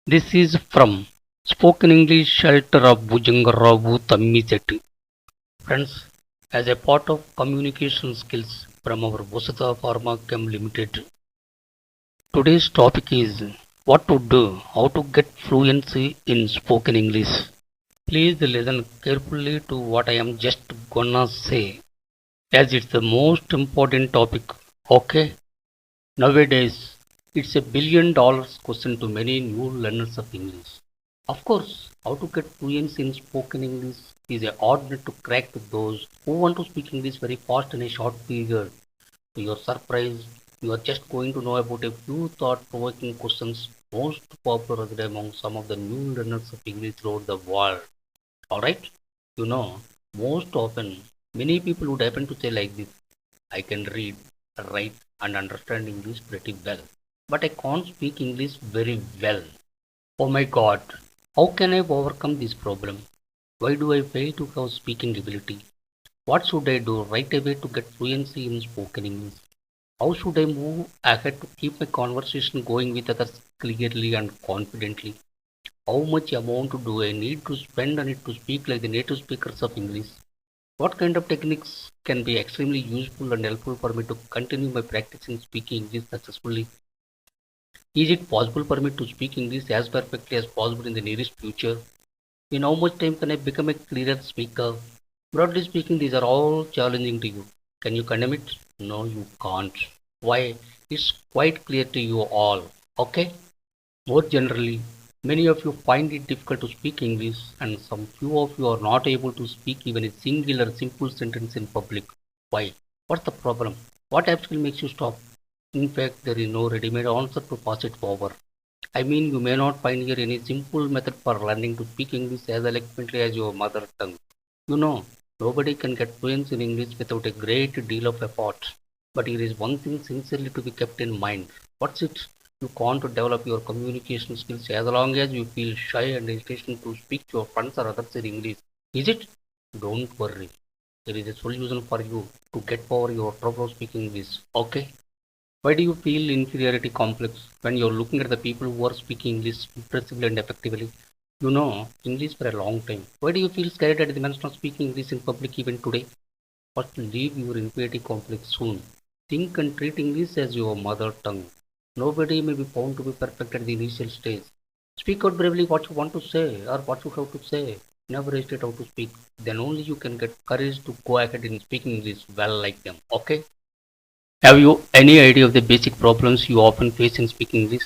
This is from Spoken English Shelter of Bujangaravu Tammisetti. Friends, as a part of communication skills from our Vasudha Pharma Chem Limited, today's topic is what to do, how to get fluency in spoken English. Please listen carefully to what I am just gonna say, as it's the most important topic. Okay? Nowadays, it's $1 billion question to many new learners of English. Of course, how to get fluency in spoken English is a hard nut to crack to those who want to speak English very fast in a short period. To your surprise, you are just going to know about a few thought-provoking questions most popular today among some of the new learners of English throughout the world. Alright? You know, most often, many people would happen to say like this: I can read, write, and understand English pretty well, but I can't speak English very well. Oh my god, how can I overcome this problem? Why do I fail to have speaking ability? What should I do right away to get fluency in spoken English? How should I move ahead to keep my conversation going with others clearly and confidently? How much amount do I need to spend on it to speak like the native speakers of English? What kind of techniques can be extremely useful and helpful for me to continue my practice in speaking English successfully? Is it possible for me to speak English as perfectly as possible in the nearest future? In how much time can I become a clearer speaker? Broadly speaking, these are all challenging to you. Can you condemn it? No, you can't. Why? It's quite clear to you all. Okay? More generally, many of you find it difficult to speak English, and some few of you are not able to speak even a single or simple sentence in public. Why? What's the problem? What actually makes you stop? In fact, there is no ready-made answer to pass it forward. I mean, you may not find here any simple method for learning to speak English as eloquently as your mother tongue. You know, nobody can get fluent in English without a great deal of effort. But here is one thing sincerely to be kept in mind. What's it? You can't develop your communication skills as long as you feel shy and hesitant to speak to your friends or others in English. Is it? Don't worry. There is a solution for you to get over your trouble speaking English. Okay? Why do you feel inferiority complex when you're looking at the people who are speaking English impressively and effectively? You know English for a long time. Why do you feel scared at the mention of speaking English in public even today? First, leave your inferiority complex soon. Think and treat English as your mother tongue. Nobody may be found to be perfect at the initial stage. Speak out bravely what you want to say or what you have to say. Never hesitate how to speak. Then only you can get courage to go ahead in speaking English well like them. Okay? Have you any idea of the basic problems you often face in speaking English?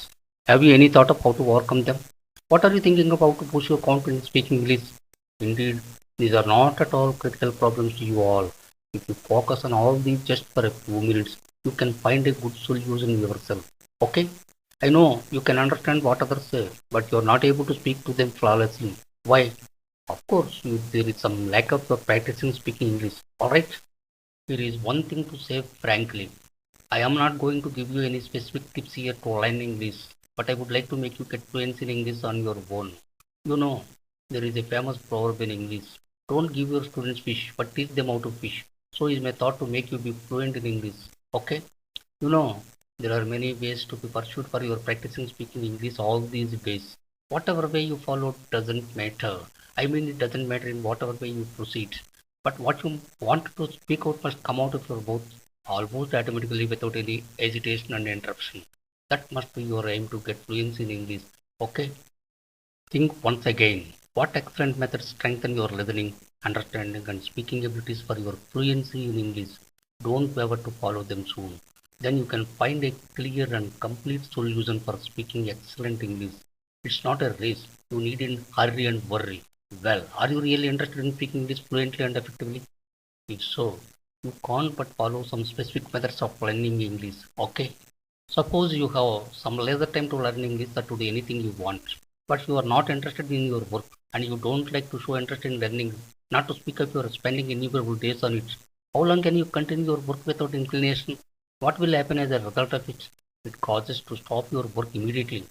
Have you any thought of how to overcome them? What are you thinking about to push your confidence in speaking English? Indeed, these are not at all critical problems to you all. If you focus on all these just for a few minutes, you can find a good solution yourself. Okay? I know you can understand what others say, but you are not able to speak to them flawlessly. Why? Of course, there is some lack of practicing speaking English. Alright? Here is one thing to say frankly. I am not going to give you any specific tips here to learn English, but I would like to make you get fluent in English on your own. You know, there is a famous proverb in English: don't give your students fish, but teach them how to fish. So is my thought to make you be fluent in English. Okay? You know, there are many ways to be pursued for your practicing speaking English all these days. Whatever way you follow doesn't matter. I mean, it doesn't matter in whatever way you proceed. But what you want to speak out must come out of your mouth almost automatically without any hesitation and interruption. That must be your aim to get fluency in English. Okay? Think once again. What excellent methods strengthen your listening, understanding, and speaking abilities for your fluency in English? Don't waver to follow them soon. Then you can find a clear and complete solution for speaking excellent English. It's not a race. You needn't hurry and worry. Well, are you really interested in speaking English fluently and effectively? If so, you can't but follow some specific methods of learning English. Okay? Suppose you have some leisure time to learn English or to do anything you want, but you are not interested in your work and you don't like to show interest in learning, not to speak of your spending innumerable days on it. How long can you continue your work without inclination? What will happen as a result of it? It causes to stop your work immediately.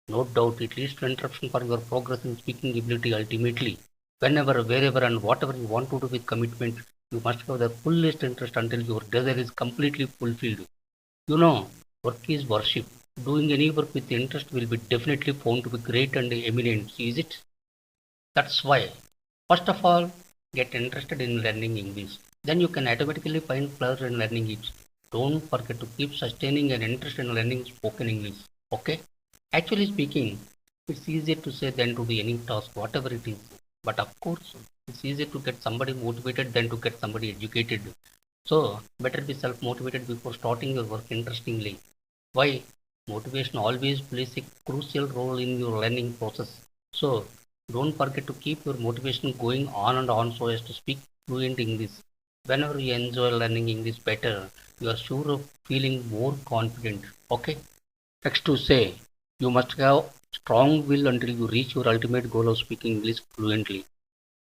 No doubt it leads to interruption for your progress in speaking ability ultimately. Whenever, wherever, and whatever you want to do with commitment, you must have the fullest interest until your desire is completely fulfilled. You know, work is worship. doing any work with interest will be definitely found to be great and eminent, is it? That's why, first of all, get interested in learning English. Then you can automatically find pleasure in learning it. Don't forget to keep sustaining an interest in learning spoken English. Okay? Actually speaking, it's easier to say than to do any task, whatever it is. But of course, it's easier to get somebody motivated than to get somebody educated. So, better be self motivated before starting your work interestingly. Why? Motivation always plays a crucial role in your learning process. So, don't forget to keep your motivation going on and on so as to speak fluent English. Whenever you enjoy learning English better, you are sure of feeling more confident. Okay? Next to say, you must have strong will until you reach your ultimate goal of speaking English fluently.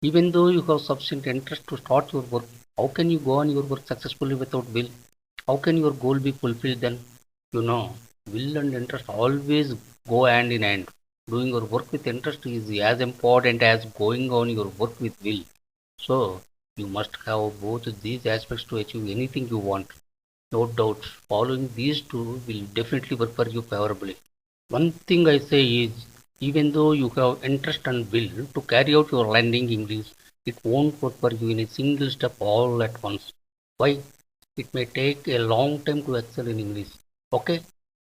Even though you have sufficient interest to start your work, how can you go on your work successfully without will? How can your goal be fulfilled then? You know, will and interest always go hand in hand. Doing your work with interest is as important as going on your work with will. So, you must have both these aspects to achieve anything you want. No doubt, following these two will definitely work for you favorably. One thing I say is, even though you have interest and will to carry out your learning English, it won't work for you in a single step all at once. Why? It may take a long time to excel in English. Okay?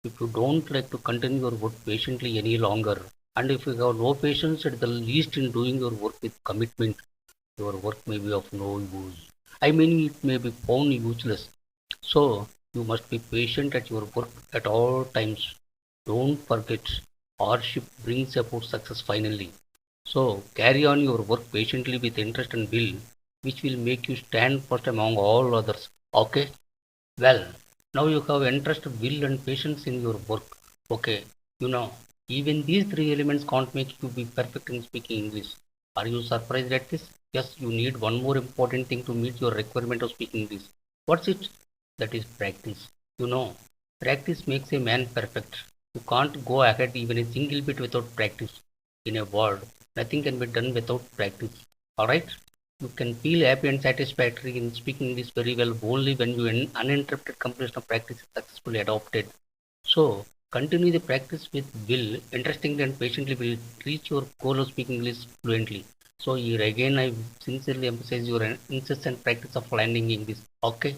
If you don't like to continue your work patiently any longer, and if you have no patience at the least in doing your work with commitment, your work may be of no use. I mean, it may be found useless. So, you must be patient at your work at all times. Don't forget, hardship brings about success finally. So, carry on your work patiently with interest and will, which will make you stand first among all others. Okay? Well, now you have interest, will, and patience in your work. Okay, you know, even these three elements can't make you be perfect in speaking English. Are you surprised at this? Yes, you need one more important thing to meet your requirement of speaking English. What's it? That is practice. You know, practice makes a man perfect. You can't go ahead even a single bit without practice. In a word, nothing can be done without practice. Alright? You can feel happy and satisfactory in speaking English very well only when you uninterrupted completion of practice is successfully adopted. So, continue the practice with will, interestingly and patiently will reach your goal of speaking English fluently. So, here again, I sincerely emphasize your incessant practice of learning English. Okay?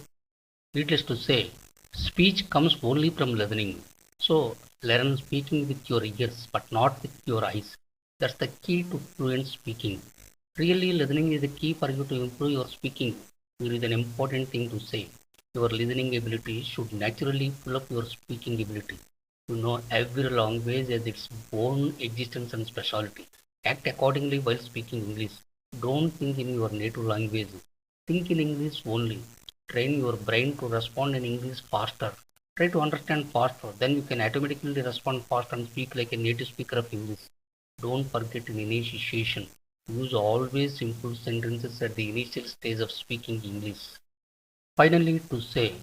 Needless to say, speech comes only from listening. So, learn speaking with your ears but not with your eyes. That's the key to fluent speaking. Really, listening is the key for you to improve your speaking. Here is an important thing to say. Your listening ability should naturally pull up your speaking ability. You know, every language has its own existence and specialty. Act accordingly while speaking English. Don't think in your native language. Think in English only. Train your brain to respond in English faster. Try to understand faster. Then you can automatically respond fast and speak like a native speaker of English. Don't forget in initiation. Use always simple sentences at the initial stage of speaking English. Finally, to say,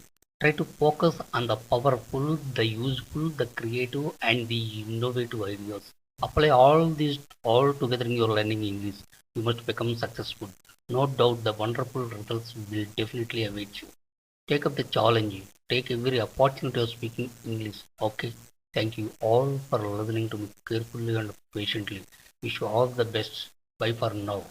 try to focus on the powerful, the useful, the creative, and the innovative ideas. Apply all these all together in your learning English. You must become successful. No doubt the wonderful results will definitely await you. Take up the challenge. Take every opportunity of speaking English. Okay. Thank you all for listening to me carefully and patiently. Wish you all the best. Bye for now.